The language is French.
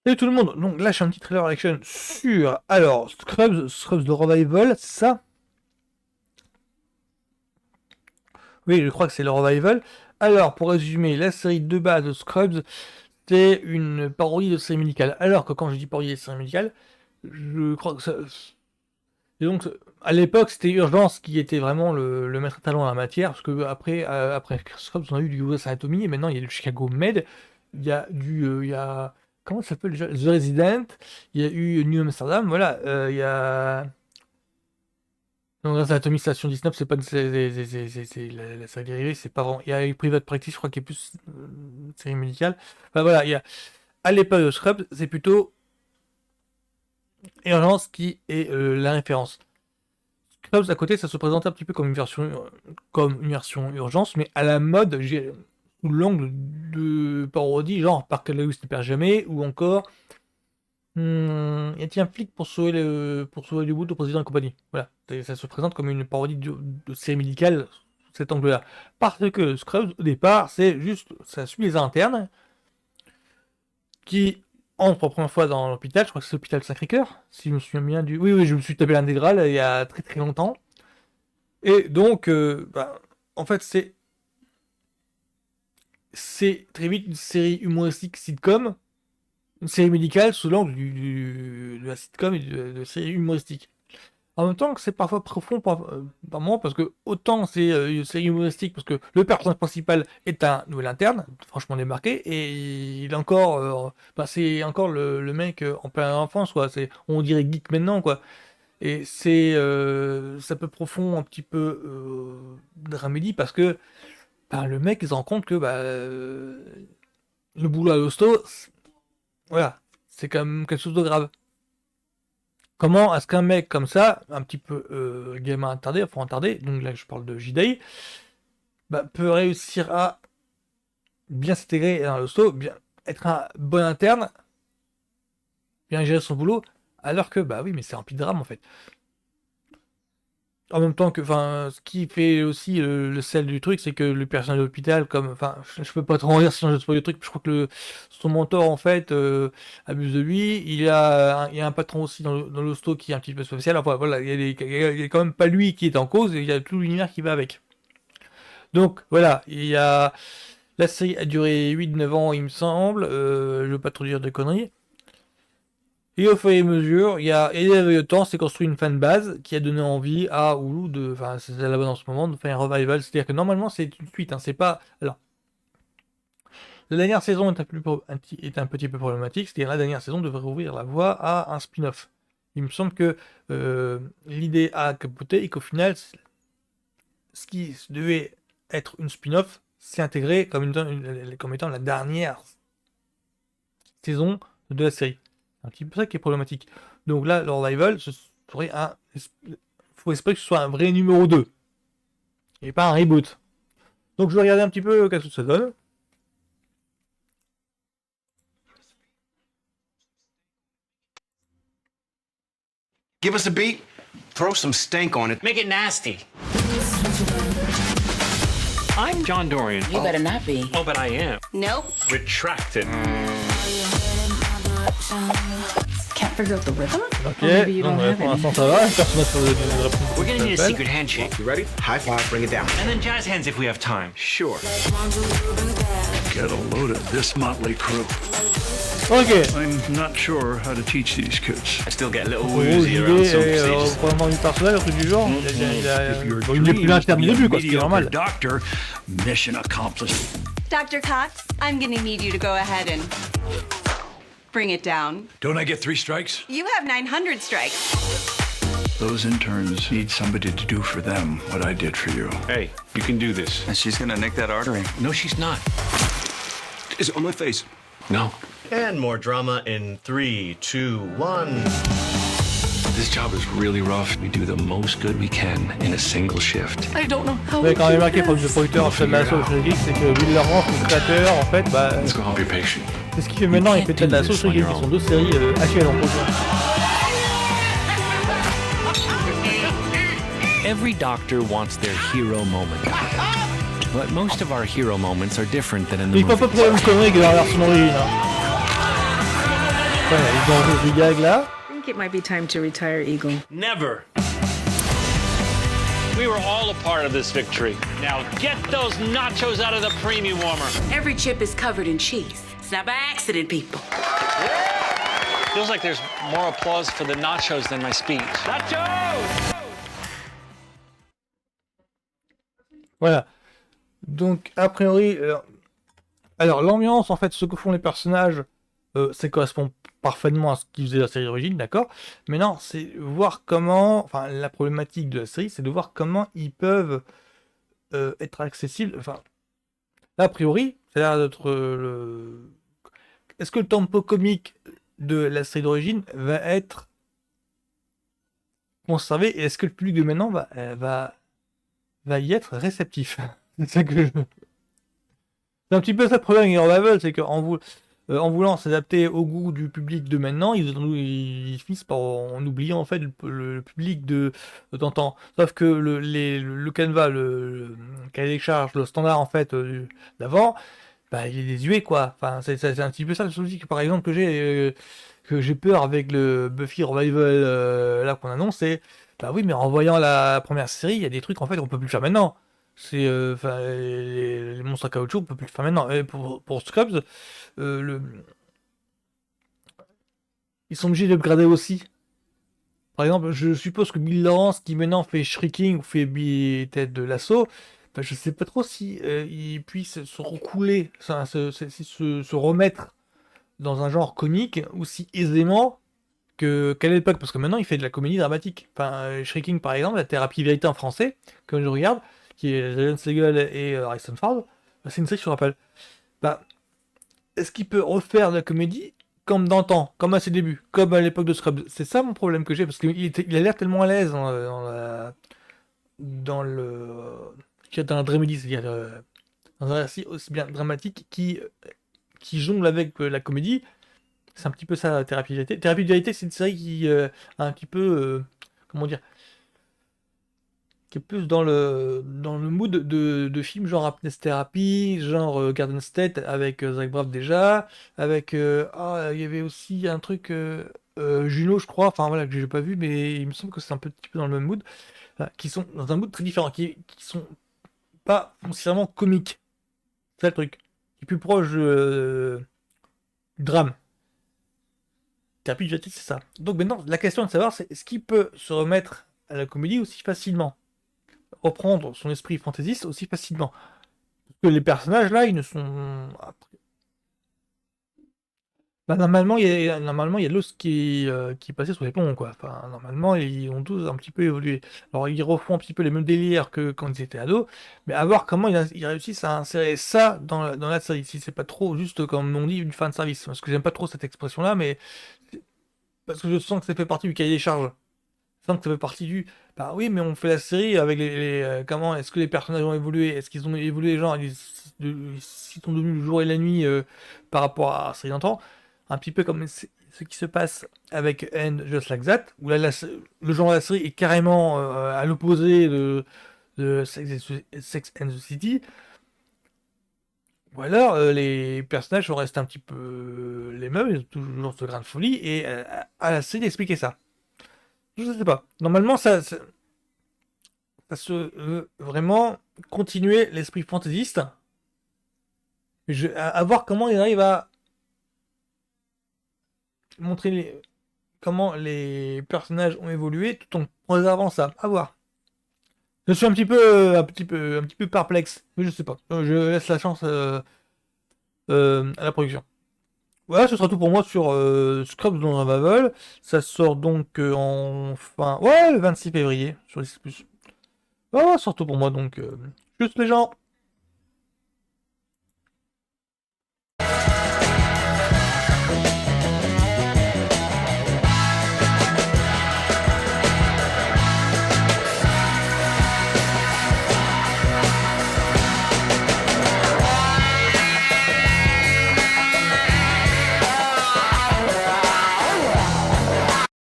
Salut tout le monde, donc là j'ai un petit trailer action sur, alors, Scrubs de Revival, c'est ça? Oui, je crois que c'est le Revival. Alors, pour résumer, la série de base de Scrubs, c'est une parodie de série médicale. Alors que quand je dis parodie de série médicale, je crois que ça... Et donc, à l'époque, c'était Urgence qui était vraiment le maître talent en la matière, parce que après Scrubs, on a eu du Grey's Anatomy, et maintenant il y a du Chicago Med, il y a il y a, comment ça s'appelle déjà? The Resident, il y a eu New Amsterdam, voilà, il y a... Non, Grey's Anatomy Station 19, c'est pas c'est la série dérivée, c'est pas vraiment... Il y a eu Private Practice, je crois, qui est plus série médicale. Enfin voilà, il y a... À l'époque de Scrubs, c'est plutôt Urgence qui est la référence. Scrubs à côté, ça se présente un petit peu comme une version urgence, mais à la mode, sous l'angle de parodie, genre Parc Lewis ne perd jamais, ou encore y a-t-il un flic pour sauver le bout au président et compagnie. Voilà, ça se présente comme une parodie de série médicale sous cet angle-là. Parce que Scrubs, au départ, c'est juste, ça suit les internes qui entrent pour la première fois dans l'hôpital, je crois que c'est l'hôpital Sacré-Cœur, si je me souviens bien du... Oui, oui, je me suis tapé l'intégrale il y a très très longtemps. Et donc, en fait, c'est très vite une série humoristique sitcom, une série médicale sous l'angle de la sitcom et de série humoristique. En même temps que c'est parfois profond par moment, parce que autant c'est une série humoristique, parce que le personnage principal est un nouvel interne, franchement démarqué, et il est encore, c'est encore le mec en pleine enfance, quoi. On dirait geek maintenant, quoi. Et c'est un peu profond, un petit peu dramédie, parce que le mec il se rend compte que le boulot à l'hosto, voilà, c'est quand même quelque chose de grave. Comment est-ce qu'un mec comme ça, un petit peu gamin attardé, enfant attardé, donc là je parle de J-Day, peut réussir à bien s'intégrer dans l'hosto, bien être un bon interne, bien gérer son boulot, alors que oui, mais c'est rempli de drame en fait. En même temps que, ce qui fait aussi le sel du truc, c'est que le personnel de l'hôpital, je peux pas trop en dire sinon je spoil le truc, je crois que son mentor, en fait, abuse de lui, il y a un patron aussi dans l'hosto qui est un petit peu spécial, enfin voilà, il y a quand même pas lui qui est en cause, et il y a tout l'univers qui va avec. Donc, voilà, la série a duré 8-9 ans, il me semble, je veux pas trop dire de conneries. Et au fur et à mesure, le temps s'est construit une fanbase qui a donné envie à Hulu c'est à la bonne en ce moment, de faire un revival. C'est-à-dire que normalement c'est une suite, c'est pas. Alors, la dernière saison est un petit peu problématique, c'est-à-dire la dernière saison devrait ouvrir la voie à un spin-off. Il me semble que l'idée a capoté et qu'au final, ce qui devait être une spin-off s'est intégré comme étant la dernière saison de la série. Un petit peu ça qui est problématique. Donc là, le revival, ce serait faut espérer que ce soit un vrai numéro 2. Et pas un reboot. Donc je vais regarder un petit peu qu'est-ce que ça donne. Give us a beat, throw some stank on it. Make it nasty. I'm John Dorian. You better not be. Oh, but I am. Nope. Retracted. Can't figure out the rhythm? Ok, maybe you don't have pour any. l'instant ça va. Personne n'a trouvé We're gonna need a secret handshake. You ready? High five, bring it down. And then jazz hands if we have time. Sure. Get a load of this motley crew. Ok. I'm not sure how to teach these kids. I still get a little Gros woozy around some idée, stages. probablement du personnel, un truc du genre. Il est plus interne du début, quoi, ce qui est normal. Doctor, mission accomplished. Dr. Cox, I'm gonna need you to go ahead and bring it down. Don't I get 3 strikes? You have 900 strikes. Those interns need somebody to do for them what I did for you. Hey, you can do this. And she's gonna nick that artery. No, she's not. Is it on my face? No. And more drama in 3, 2, 1. This job is really rough. We do the most good we can in a single shift. I don't know how Vous avez quand même remarqué, pour le producteur de la Social Geek, c'est que Will Lawrence, le créateur, en fait, Let's go help your patient. c'est ce qu'il fait maintenant, il fait de la Social Geek, qui sont 2 séries actuelles en projet. Every doctor wants their hero moment. But most of our hero moments are different than in the Il faut pas movies. trouver une connerie que dans la version d'origine. Voilà, ils ont du gag là. I think it might be time to retire Eagle. Never. We were all a part of this victory. Now get those nachos out of the premium warmer. Every chip is covered in cheese. It's not by accident, people. Feels like there's more applause for the nachos than my speech. Nachos! Voilà. Donc, a priori, alors l'ambiance, en fait, ce que font les personnages, ça correspond parfaitement à ce qu'ils faisaient la série d'origine, d'accord? Mais non, c'est voir comment, enfin, la problématique de la série, c'est de voir comment ils peuvent être accessibles. Enfin, là, a priori, ça a l'air d'être le. Est-ce que le tempo comique de la série d'origine va être conservé et est-ce que le public de maintenant va y être réceptif? C'est ça que c'est un petit peu ça le problème avec Revival, c'est qu'en voulant s'adapter au goût du public de maintenant, ils finissent par en oubliant en fait le public d'antan. Sauf que le canevas, le cahier des charges, le standard en fait d'avant, bah, il est désuet quoi. Enfin, c'est un petit peu ça le souci que par exemple que j'ai peur avec le Buffy Revival là qu'on annonce, c'est bah oui mais en voyant la première série, il y a des trucs en fait qu'on peut plus faire maintenant. C'est enfin les monstres à caoutchouc on peut plus le faire maintenant. Et pour Scrubs, ils sont obligés d'upgrader aussi. Par exemple, je suppose que Bill Lawrence qui maintenant fait Shrieking ou fait tête de l'assaut, ben, je sais pas trop si il puisse se recouler, se remettre dans un genre comique aussi aisément qu'à l'époque, parce que maintenant il fait de la comédie dramatique. Enfin, Shrieking par exemple, la thérapie vérité en français, comme je regarde, qui est Jalen Segel et Harrison Ford, bah, c'est une série que je rappelle. Bah, est-ce qu'il peut refaire de la comédie comme d'antan, comme à ses débuts, comme à l'époque de Scrubs? C'est ça mon problème que j'ai, parce qu'il a l'air tellement à l'aise dans la dramedy, c'est-à-dire dans un récit aussi bien dramatique qui jongle avec la comédie. C'est un petit peu ça, la Thérapie de vérité. Thérapie de vérité, c'est une série qui a un petit peu, comment dire, qui est plus dans le mood de films genre Happiness Therapy, genre Garden State avec Zach Braff déjà, avec il y avait aussi un truc Juno je crois, enfin voilà que j'ai pas vu mais il me semble que c'est un petit peu dans le même mood, qui sont dans un mood très différent, qui sont pas foncièrement comiques. C'est ça le truc. Qui est plus proche du drame. Thérapie de vérité, c'est ça. Donc maintenant la question est de savoir c'est est-ce qu'il peut se remettre à la comédie aussi facilement, reprendre son esprit fantaisiste aussi facilement. Parce que les personnages là, ils ne sont. Bah, normalement, il y a de l'os qui est passé sur les ponts, quoi. Enfin, normalement, ils ont tous un petit peu évolué. Alors, ils refont un petit peu les mêmes délires que quand ils étaient ados, mais à voir comment ils réussissent à insérer ça dans la série. Si c'est pas trop juste, comme on dit, une fan service. Parce que j'aime pas trop cette expression-là, mais. Parce que je sens que ça fait partie du cahier des charges. Je sens que ça fait partie du. Bah oui, mais on fait la série avec comment est-ce que les personnages ont évolué? Est-ce qu'ils ont évolué, genre, s'ils sont devenus le jour et la nuit par rapport à la série d'antan? Un petit peu comme ce qui se passe avec End Just Like That, où là, le genre de la série est carrément à l'opposé de Sex and the City. Ou alors, les personnages vont rester un petit peu les mêmes, ils ont toujours ce grain de folie, et à la série d'expliquer ça. Je sais pas. Normalement, ça se veut vraiment continuer l'esprit fantaisiste. À voir comment il arrive à montrer comment les personnages ont évolué tout en préservant ça. À voir. Je suis un petit peu perplexe, mais je sais pas. Je laisse la chance à la production. Voilà, ce sera tout pour moi sur Scrubs dans Revival. Ça sort donc le 26 février sur Disney+. Voilà, ce sera tout pour moi donc. Juste les gens.